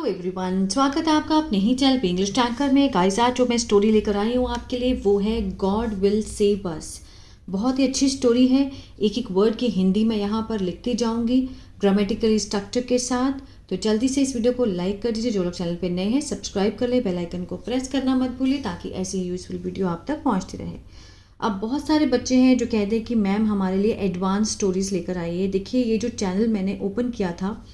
Hello everyone, स्वागत है आपका अपने ही चैनल पे इंग्लिश टैंकर में। गाइस, आज जो मैं स्टोरी लेकर आई हूँ आपके लिए वो है गॉड विल सेव अस। बहुत ही अच्छी स्टोरी है। एक एक वर्ड की हिंदी में यहाँ पर लिखती जाऊँगी ग्रामेटिकल स्ट्रक्चर के साथ। तो जल्दी से इस वीडियो को लाइक कर दीजिए। जो लोग चैनल पे नए हैं सब्सक्राइब कर ले, बेल आइकन को प्रेस करना मत भूलिए ताकि ऐसी ही यूजफुल वीडियो आप तक पहुँचती रहे। अब बहुत सारे बच्चे हैं जो कहते हैं कि मैम हमारे लिए एडवांस स्टोरीज़ लेकर आइए। देखिए, ये जो चैनल मैंने ओपन किया था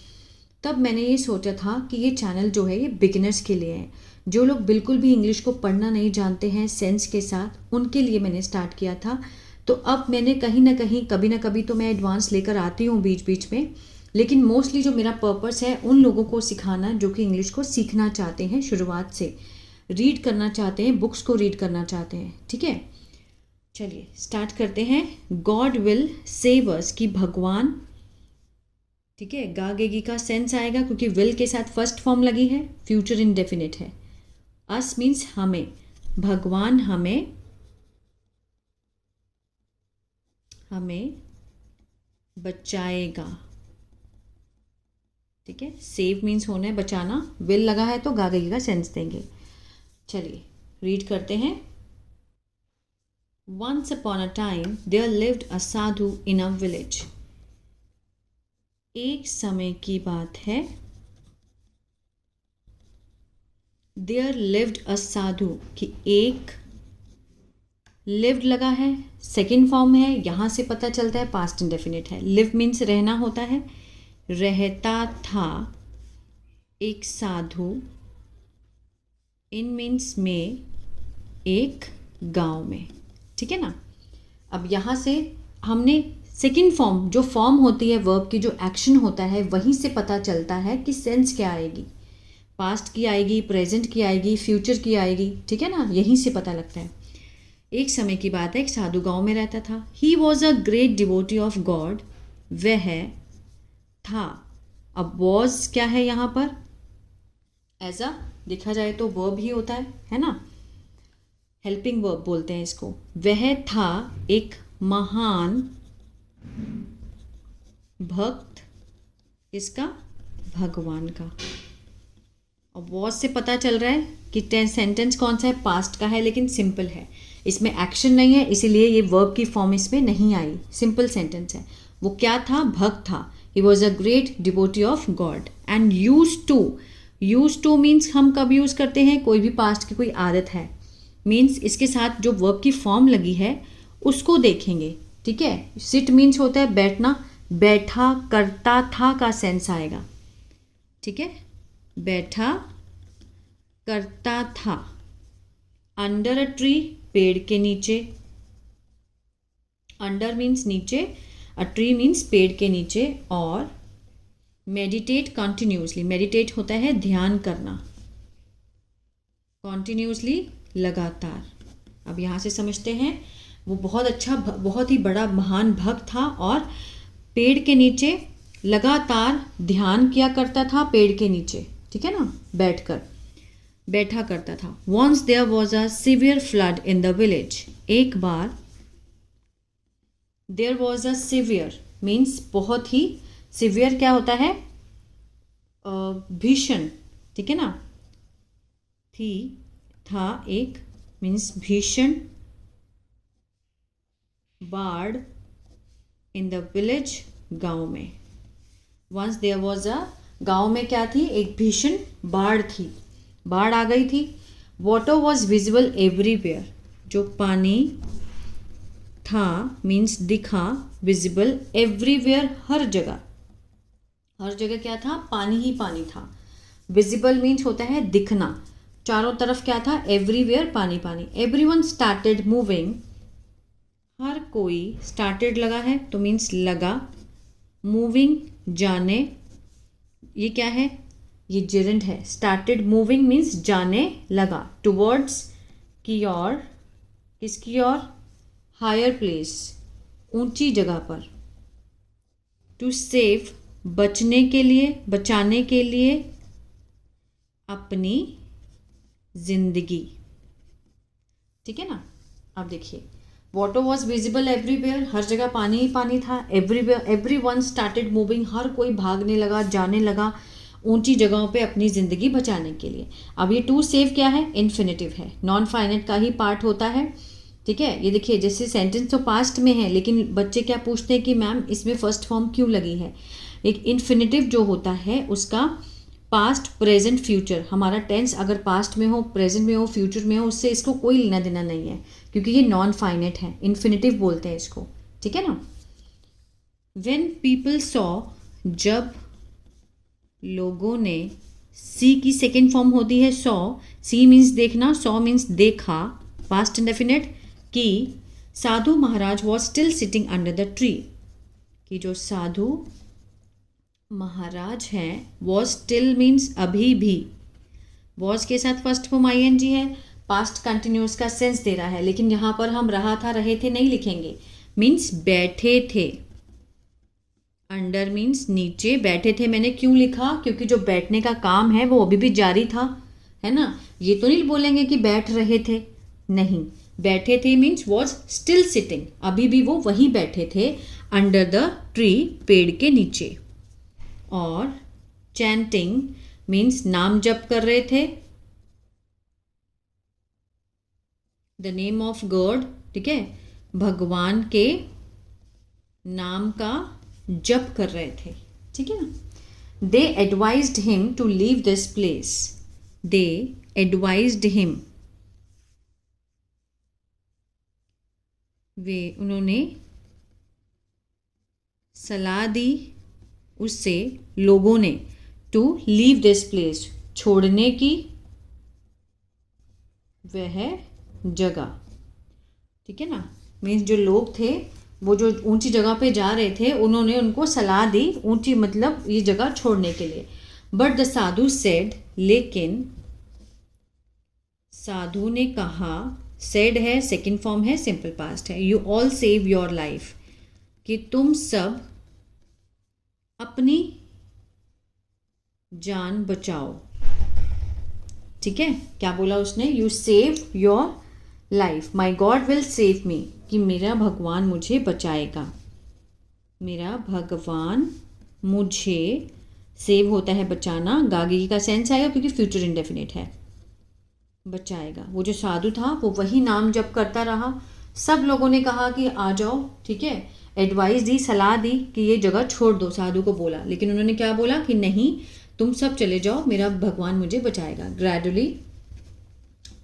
तब मैंने ये सोचा था कि ये चैनल जो है ये बिगिनर्स के लिए है। जो लोग बिल्कुल भी इंग्लिश को पढ़ना नहीं जानते हैं सेंस के साथ, उनके लिए मैंने स्टार्ट किया था। तो अब मैंने कहीं ना कहीं कभी ना कभी तो मैं एडवांस लेकर आती हूँ बीच बीच में, लेकिन मोस्टली जो मेरा पर्पस है उन लोगों को सिखाना जो कि इंग्लिश को सीखना चाहते हैं, शुरुआत से रीड करना चाहते हैं, बुक्स को रीड करना चाहते हैं। ठीक है, चलिए स्टार्ट करते हैं। गॉड विल सेव अस कि भगवान, ठीक है, गागेगी का सेंस आएगा क्योंकि विल के साथ फर्स्ट फॉर्म लगी है, फ्यूचर इंडेफिनिट है। अस मीन्स हमें, भगवान हमें बचाएगा। ठीक है, सेव मीन्स होना है, बचाना। विल लगा है तो गागेगी का सेंस देंगे। चलिए रीड करते हैं। Once upon a time there lived a sadhu in a village. एक समय की बात है। देयर लिव्ड अ साधु कि एक, लिव्ड लगा है, सेकेंड फॉर्म है, यहाँ से पता चलता है पास्ट इंडेफिनिट है। लिव मीन्स रहना होता है, रहता था एक साधु, इन मीन्स में, एक गांव में। ठीक है ना। अब यहाँ से हमने सेकेंड फॉर्म, जो फॉर्म होती है वर्ब की, जो एक्शन होता है, वहीं से पता चलता है कि सेंस क्या आएगी। पास्ट की आएगी, प्रेजेंट की आएगी, फ्यूचर की आएगी। ठीक है ना, यहीं से पता लगता है। एक समय की बात है, एक साधु गांव में रहता था। He was a great devotee of God. वह था, अब वॉज क्या है यहाँ पर, एज अ देखा जाए तो वर्ब ही होता है ना, हेल्पिंग वर्ब बोलते हैं इसको। वह था एक महान भक्त, किसका, भगवान का। अब वॉज से पता चल रहा है कि सेंटेंस कौन सा है, पास्ट का है, लेकिन सिंपल है, इसमें एक्शन नहीं है, इसीलिए ये वर्ब की फॉर्म इसमें नहीं आई, सिंपल सेंटेंस है। वो क्या था, भक्त था। He was a great devotee of God and use two means हम कब यूज़ करते हैं, कोई भी पास्ट की कोई आदत है, मीन्स इसके साथ जो वर्ब की फॉर्म लगी है उसको देखेंगे। ठीक है, सिट मीन्स होता है बैठना, बैठा करता था का सेंस आएगा। ठीक है, बैठा करता था। अंडर अ ट्री, पेड़ के नीचे। अंडर मीन्स नीचे, अ ट्री मीन्स पेड़ के नीचे। और मेडिटेट कंटिन्यूसली, मेडिटेट होता है ध्यान करना, कंटिन्यूसली लगातार। अब यहाँ से समझते हैं, वो बहुत अच्छा, बहुत ही बड़ा महान भक्त था और पेड़ के नीचे लगातार ध्यान किया करता था, पेड़ के नीचे। ठीक है ना, बैठा करता था। Once there was a severe flood in the village. एक बार, there was a severe means बहुत ही, सिवियर क्या होता है, भीषण। ठीक है ना, था एक मीन्स भीषण, बाढ़ इन द विलेज, गांव में। वंस देयर वॉज अ, गांव में क्या थी, एक भीषण बाढ़ थी, बाढ़ आ गई थी। वाटर वॉज विजिबल एवरीवेयर, जो पानी था मीन्स दिखा, विजिबल एवरीवेयर हर जगह, हर जगह क्या था, पानी ही पानी था। विजिबल मीन्स होता है दिखना, चारों तरफ क्या था, एवरीवेयर पानी पानी। एवरीवन स्टार्टेड मूविंग, हर कोई, स्टार्टेड लगा है तो मीन्स लगा, मूविंग जाने, ये क्या है, ये जेरेंड है। स्टार्टेड मूविंग मीन्स जाने लगा, टुवर्ड्स की ओर, किसकी ओर, हायर प्लेस, ऊंची जगह पर। टू सेव, बचने के लिए, बचाने के लिए, अपनी जिंदगी। ठीक है ना। अब देखिए, वाटर वॉज विजिबल एवरीवेयर, हर जगह पानी ही पानी था। एवरीवेयर, एवरीवन स्टार्टेड मूविंग, हर कोई भागने लगा, जाने लगा। ऊंची जगहों पे अपनी ज़िंदगी बचाने के लिए। अब ये टू सेव क्या है, इन्फिनेटिव है, नॉन फाइनाइट का ही पार्ट होता है। ठीक है, ये देखिए जैसे सेंटेंस तो पास्ट में है लेकिन बच्चे क्या पूछते हैं कि मैम इसमें फर्स्ट फॉर्म क्यों लगी है। एक इन्फिनेटिव जो होता है उसका पास्ट प्रेजेंट फ्यूचर, हमारा टेंस अगर पास्ट में हो, प्रेजेंट में हो, फ्यूचर में हो, उससे इसको कोई लेना देना नहीं है क्योंकि ये नॉन फाइनाइट है, इन्फिनेटिव बोलते हैं इसको। ठीक है ना। व्हेन पीपल सॉ, जब लोगों ने, सी की सेकेंड फॉर्म होती है सॉ, सी मीन्स देखना, सॉ मीन्स देखा, पास्ट इंडेफिनिट, कि sadhu maharaj was still sitting under the tree, कि जो साधु महाराज हैं, वॉज स्टिल मीन्स अभी भी, वॉज के साथ फर्स्ट फॉर्म आईएनजी है, पास्ट कंटिन्यूस का सेंस दे रहा है, लेकिन यहाँ पर हम रहा था रहे थे नहीं लिखेंगे, मीन्स बैठे थे। अंडर मीन्स नीचे, बैठे थे मैंने क्यों लिखा, क्योंकि जो बैठने का काम है वो अभी भी जारी था, है ना। ये तो नहीं बोलेंगे कि बैठ रहे थे, नहीं, बैठे थे मीन्स वॉज स्टिल सिटिंग, अभी भी वो वहीं बैठे थे, अंडर द ट्री, पेड़ के नीचे। और चैंटिंग मीन्स नाम जप कर रहे थे, द नेम ऑफ गॉड, ठीक है, भगवान के नाम का जप कर रहे थे। ठीक है ना। They advised him to leave this place, they advised him, वे उन्होंने सलाह दी उससे, लोगों ने, टू लीव दिस प्लेस, छोड़ने की वह जगह। ठीक है ना। मीन्स जो लोग थे वो जो ऊंची जगह पे जा रहे थे उन्होंने उनको सलाह दी, ऊंची मतलब ये जगह छोड़ने के लिए। बट द साधु सेड, लेकिन साधु ने कहा, सेड है सेकंड फॉर्म है, सिंपल पास्ट है, you all save your life, कि तुम सब अपनी जान बचाओ। ठीक है, क्या बोला उसने, you save your life, my God will save me, कि मेरा भगवान मुझे बचाएगा, मेरा भगवान मुझे, सेव होता है बचाना, गागी का सेंस आएगा क्योंकि फ्यूचर इंडेफिनिट है, बचाएगा। वो जो साधु था वो वही नाम जप करता रहा, सब लोगों ने कहा कि आ जाओ, ठीक है, एडवाइस दी, सलाह दी कि ये जगह छोड़ दो, साधु को बोला, लेकिन उन्होंने क्या बोला कि नहीं, तुम सब चले जाओ, मेरा भगवान मुझे बचाएगा। ग्रेजुअली,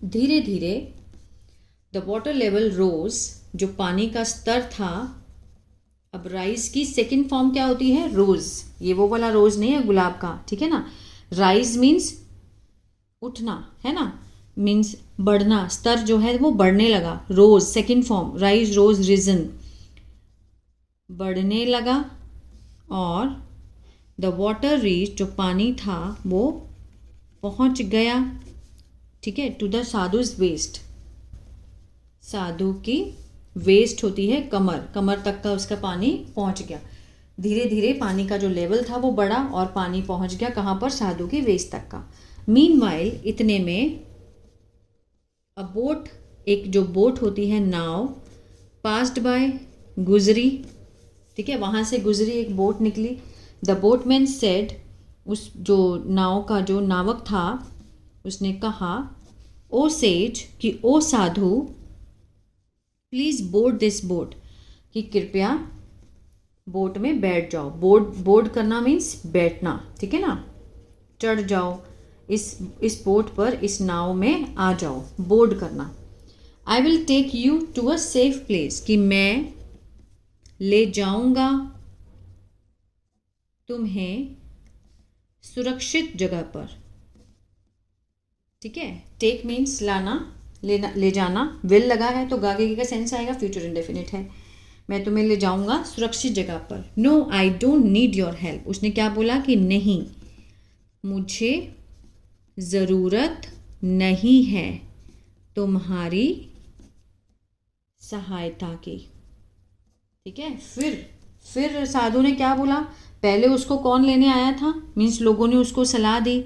धीरे धीरे, द वाटर लेवल रोज, जो पानी का स्तर था, अब राइज की सेकंड फॉर्म क्या होती है, रोज, ये वो वाला रोज नहीं है गुलाब का, ठीक है ना। राइज मीन्स उठना, है ना, मीन्स बढ़ना, स्तर जो है वो बढ़ने लगा, रोज सेकंड फॉर्म, राइज रोज रिजन, बढ़ने लगा। और द वाटर रीच, जो पानी था वो पहुंच गया, ठीक है, टू द साधुज वेस्ट, साधु की वेस्ट होती है कमर, कमर तक का उसका पानी पहुंच गया। धीरे धीरे पानी का जो लेवल था वो बढ़ा और पानी पहुंच गया कहाँ पर, साधु की वेस्ट तक का। मीनवाइल, इतने में, अ बोट, एक जो बोट होती है नाव, पास्ड बाय, गुजरी, ठीक है, वहाँ से गुजरी एक बोट निकली। द बोटमैन सेड, उस जो नाव का जो नावक था उसने कहा, ओ सेज, कि ओ साधु, प्लीज़ बोर्ड दिस बोट, कि कृपया बोट में बैठ जाओ। बोर्ड करना मीन्स बैठना, ठीक है ना, चढ़ जाओ इस बोट पर, इस नाव में आ जाओ, बोर्ड करना। I will take you to a safe place, कि मैं ले जाऊंगा तुम्हें सुरक्षित जगह पर। ठीक है, टेक मीन्स लाना, लेना, ले जाना, विल लगा है तो गागे का सेंस आएगा, फ्यूचर इंडेफिनिट है, मैं तुम्हें ले जाऊंगा सुरक्षित जगह पर। No I don't need your help, उसने क्या बोला कि नहीं, मुझे ज़रूरत नहीं है तुम्हारी सहायता की। ठीक है, फिर साधु ने क्या बोला, पहले उसको कौन लेने आया था, मीन्स लोगों ने उसको सलाह दी,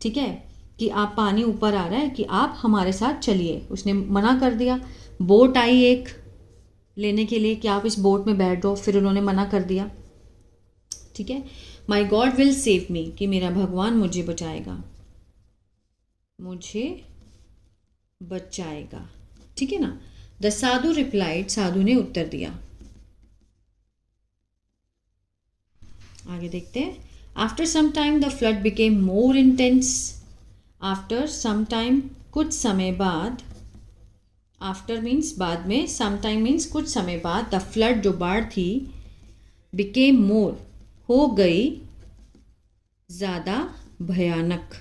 ठीक है, कि आप पानी ऊपर आ रहा है, कि आप हमारे साथ चलिए, उसने मना कर दिया। बोट आई एक लेने के लिए कि आप इस बोट में बैठ जाओ, फिर उन्होंने मना कर दिया। ठीक है, माई गॉड विल सेव मी, कि मेरा भगवान मुझे बचाएगा, मुझे बचाएगा, ठीक है ना। द साधु रिप्लाइड, साधु ने उत्तर दिया। आगे देखते हैं। After some time the flood became more intense, after some time कुछ समय बाद, आफ्टर मीन्स बाद में, सम टाइम मीन्स कुछ समय बाद, द फ्लड जो बाढ़ थी, बिकेम मोर हो गई ज़्यादा भयानक,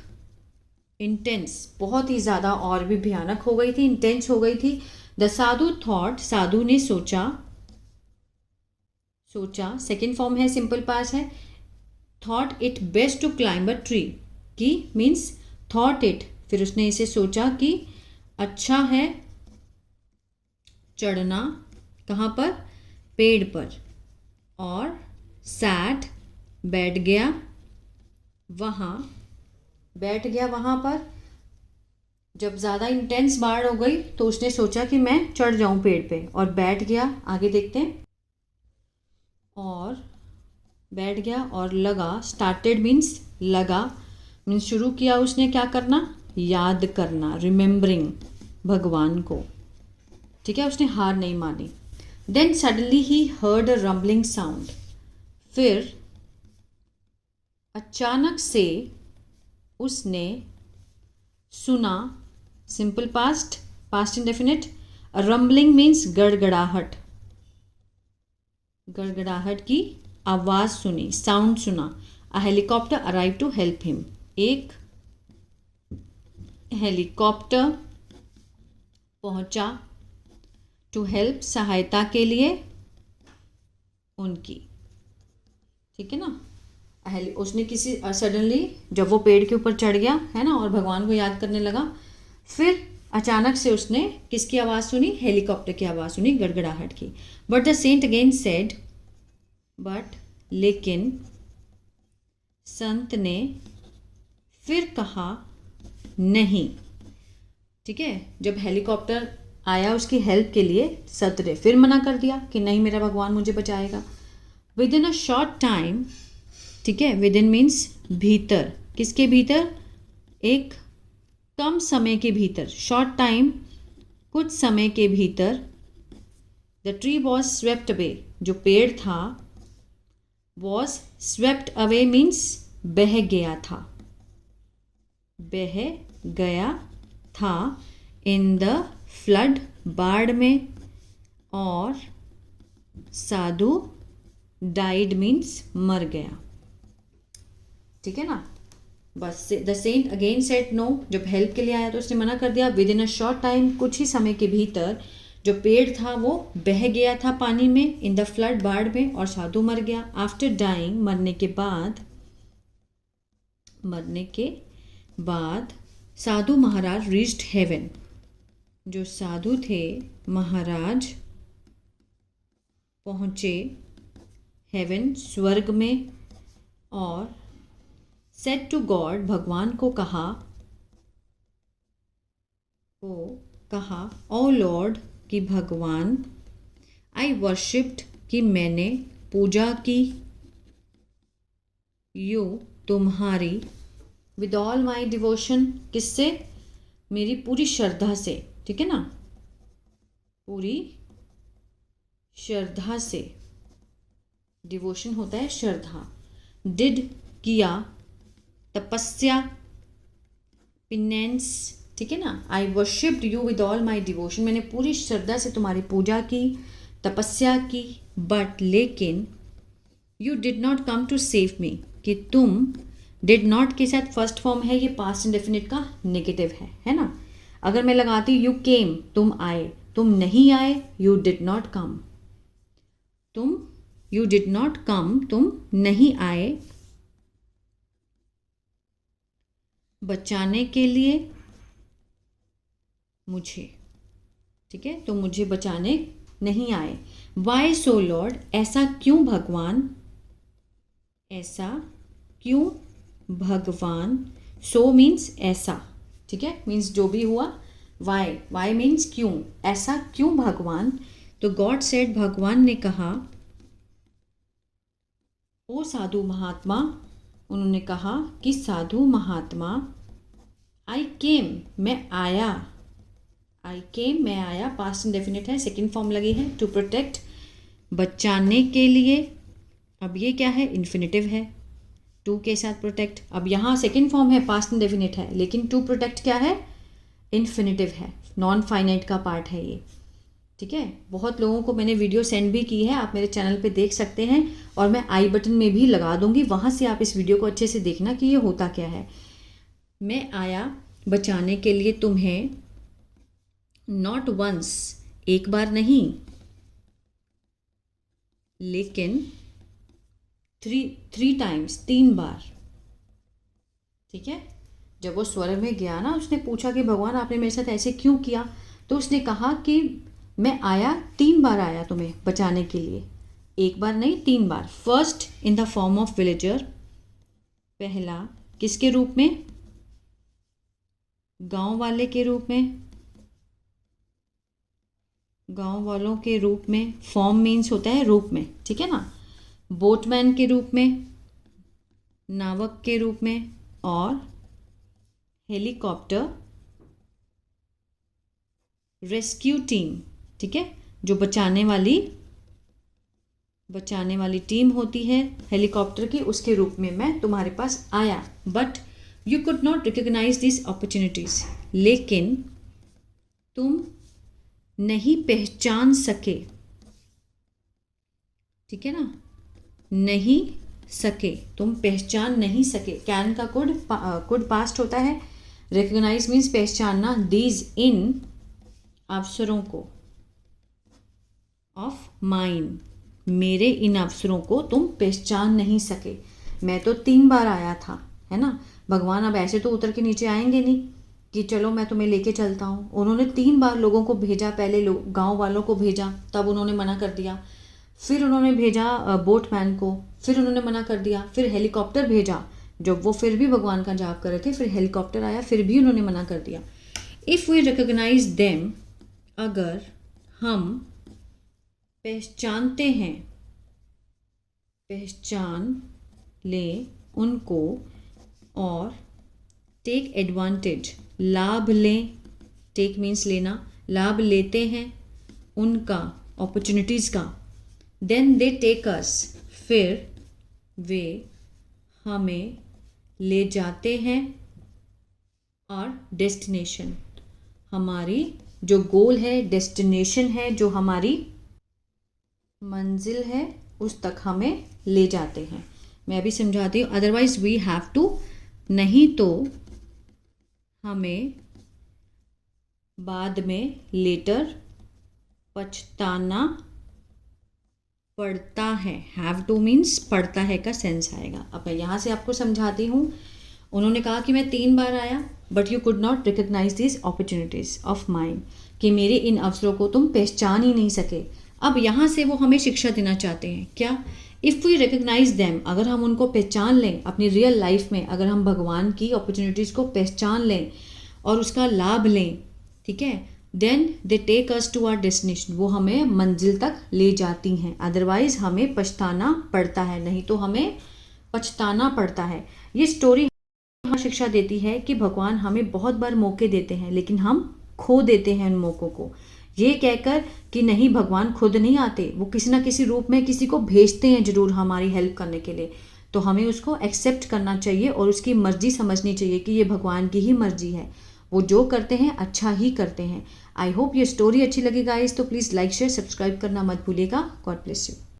इंटेंस बहुत ही ज़्यादा और भी भयानक हो गई थी, इंटेंस हो गई थी। द साधु थॉट, साधु ने सोचा, सोचा सेकेंड फॉर्म है, सिंपल पास है। Thought it best to climb a tree, की मीन्स थॉट इट, फिर उसने इसे सोचा कि अच्छा है चढ़ना, कहाँ पर, पेड़ पर, और सैट बैठ गया वहाँ, बैठ गया वहाँ पर। जब ज़्यादा इंटेंस बाढ़ हो गई तो उसने सोचा कि मैं चढ़ जाऊँ पेड़ पे, और बैठ गया। आगे देखते हैं। और बैठ गया और लगा, स्टार्टेड मीन्स लगा, मीन्स शुरू किया उसने क्या करना, याद करना, रिमेम्बरिंग भगवान को, ठीक है। उसने हार नहीं मानी। Then suddenly he heard a rumbling sound, फिर अचानक से उसने सुना, simple past, past indefinite. Rumbling means गड़गड़ाहट, गड़गड़ाहट की आवाज़ सुनी, साउंड सुना। A helicopter arrive to help him, एक हेलीकॉप्टर पहुंचा, टू हेल्प सहायता के लिए उनकी, ठीक है ना। उसने किसी सडनली जब वो पेड़ के ऊपर चढ़ गया है ना और भगवान को याद करने लगा, फिर अचानक से उसने किसकी आवाज़ सुनी, हेलीकॉप्टर की आवाज़ सुनी, गड़गड़ाहट की। But the saint again said, but लेकिन संत ने फिर कहा नहीं, ठीक है। जब हेलीकॉप्टर आया उसकी हेल्प के लिए, संत ने फिर मना कर दिया कि नहीं, मेरा भगवान मुझे बचाएगा। With in a short time, ठीक है, विद इन मीन्स भीतर, किसके भीतर, एक कम समय के भीतर, शॉर्ट टाइम कुछ समय के भीतर। The tree was swept away, जो पेड़ था, वॉज स्वेप्ट अवे मीन्स बह गया था, बह गया था, इन द फ्लड बाढ़ में, और साधु डाइड मीन्स मर गया, ठीक है ना। बस the saint again said no, जब हेल्प के लिए आया तो उसने मना कर दिया। Within a short time, कुछ ही समय के भीतर, जो पेड़ था वो बह गया था पानी में, इन द फ्लड बाढ़ में, और साधु मर गया। आफ्टर डाइंग, मरने के बाद, मरने के बाद, साधु महाराज रीच्ड हेवन, जो साधु थे महाराज पहुँचे हेवन, स्वर्ग में, और सेड टू गॉड, भगवान को कहा, ओ लॉर्ड, कि भगवान, आई वर्शिप्ड, कि मैंने पूजा की, यू, तुम्हारी, विद ऑल माई डिवोशन, किससे, मेरी पूरी श्रद्धा से, ठीक है ना, पूरी श्रद्धा से, डिवोशन होता है श्रद्धा। डिड, किया, तपस्या, पिनेंस, ठीक है ना। I worshipped you with all my devotion, मैंने पूरी श्रद्धा से तुम्हारी पूजा की, तपस्या की। बट लेकिन, you did not come to save me, कि तुम, डिड नॉट के साथ फर्स्ट फॉर्म है, ये पास्ट इंडेफिनिट का नेगेटिव है ना। अगर मैं लगाती यू केम, तुम आए, तुम नहीं आए, यू डिड नॉट कम, तुम, यू डिड नॉट कम, तुम नहीं आए, बचाने के लिए मुझे, ठीक है, तो मुझे बचाने नहीं आए। वाई सो लॉर्ड, ऐसा क्यों भगवान, ऐसा क्यों भगवान, सो मीन्स ऐसा, ठीक है, मीन्स जो भी हुआ। वाई, वाई मीन्स क्यों, ऐसा क्यों भगवान। तो गॉड सेड, भगवान ने कहा, ओ साधु महात्मा, उन्होंने कहा कि साधु महात्मा, आई केम, मैं आया, आई केम, मैं आया, पास्ट इंडेफिनिट है, सेकंड फॉर्म लगी है, टू प्रोटेक्ट, बचाने के लिए। अब ये क्या है, इन्फिनिटिव है, टू के साथ प्रोटेक्ट। अब यहाँ सेकंड फॉर्म है, पास्ट इंडेफिनिट है, लेकिन टू प्रोटेक्ट क्या है, इन्फिनिटिव है, नॉन फाइनाइट का पार्ट है ये, ठीक है। बहुत लोगों को मैंने वीडियो सेंड भी की है, आप मेरे चैनल पे देख सकते हैं, और मैं आई बटन में भी लगा दूंगी, वहाँ से आप इस वीडियो को अच्छे से देखना कि ये होता क्या है। मैं आया बचाने के लिए तुम्हें, नॉट वंस, एक बार नहीं, लेकिन थ्री टाइम्स, 3 बार, ठीक है। जब वो स्वर्ग में गया ना, उसने पूछा कि भगवान आपने मेरे साथ ऐसे क्यों किया, तो उसने कहा कि मैं आया, 3 बार आया तुम्हें बचाने के लिए, एक बार नहीं 3 बार। First in the form of villager, पहला किसके रूप में, गांव वाले के रूप में, गांव वालों के रूप में, फॉर्म मीन्स होता है रूप में, ठीक है ना। बोटमैन के रूप में, नावक के रूप में, और हेलीकॉप्टर रेस्क्यू टीम, ठीक है, जो बचाने वाली टीम होती है हेलीकॉप्टर की, उसके रूप में मैं तुम्हारे पास आया। But you could not recognise this opportunities, लेकिन तुम नहीं पहचान सके, ठीक है ना, नहीं सके, तुम पहचान नहीं सके। कैन का कुड पास्ट होता है, रिकॉग्नाइज मीन्स पहचानना, दीज इन अवसरों को, ऑफ माइन, मेरे इन अवसरों को तुम पहचान नहीं सके। मैं तो 3 बार आया था, है ना, भगवान अब ऐसे तो उतर के नीचे आएंगे नहीं कि चलो मैं तुम्हें लेके चलता हूँ। उन्होंने 3 बार लोगों को भेजा, पहले गांव वालों को भेजा, तब उन्होंने मना कर दिया, फिर उन्होंने भेजा बोटमैन को, फिर उन्होंने मना कर दिया, फिर हेलीकॉप्टर भेजा, जब वो फिर भी भगवान का जाप कर रहे थे, फिर हेलीकॉप्टर आया, फिर भी उन्होंने मना कर दिया। इफ़ वी रिकॉग्नाइज देम, अगर हम पहचानते हैं, पहचान लें उनको, और टेक एडवांटेज, लाभ लें, टेक मीन्स लेना, लाभ लेते हैं उनका, अपॉर्चुनिटीज़ का, देन दे टेक अस, फिर वे हमें ले जाते हैं, और डेस्टिनेशन, हमारी जो गोल है, डेस्टिनेशन है, जो हमारी मंजिल है, उस तक हमें ले जाते हैं। मैं अभी समझाती हूँ, अदरवाइज वी हैव टू, नहीं तो हमें बाद में लेटर पछताना पड़ता है। हैव टू मीन्स पड़ता है का सेंस आएगा। अब मैं यहाँ से आपको समझाती हूँ। उन्होंने कहा कि मैं 3 बार आया, but you could not recognise this opportunities of mind, कि मेरे इन अवसरों को तुम पहचान ही नहीं सके। अब यहाँ से वो हमें शिक्षा देना चाहते हैं, क्या, इफ़ वी रिकॉग्नाइज देम, अगर हम उनको पहचान लें अपनी रियल लाइफ में, अगर हम भगवान की अपॉर्चुनिटीज़ को पहचान लें और उसका लाभ लें, ठीक है, then they take us to our destination, वो हमें मंजिल तक ले जाती हैं। अदरवाइज हमें पछताना पड़ता है, नहीं तो हमें पछताना पड़ता है। ये स्टोरी शिक्षा देती है कि भगवान हमें बहुत बार मौके देते हैं, लेकिन हम खो देते हैं उन मौक़ों को, ये कहकर कि नहीं भगवान खुद नहीं आते, वो किसी ना किसी रूप में किसी को भेजते हैं ज़रूर हमारी हेल्प करने के लिए। तो हमें उसको एक्सेप्ट करना चाहिए और उसकी मर्जी समझनी चाहिए कि ये भगवान की ही मर्जी है, वो जो करते हैं अच्छा ही करते हैं। आई होप ये स्टोरी अच्छी लगी गाइस, तो प्लीज़ लाइक शेयर सब्सक्राइब करना मत भूलिएगा। God bless you.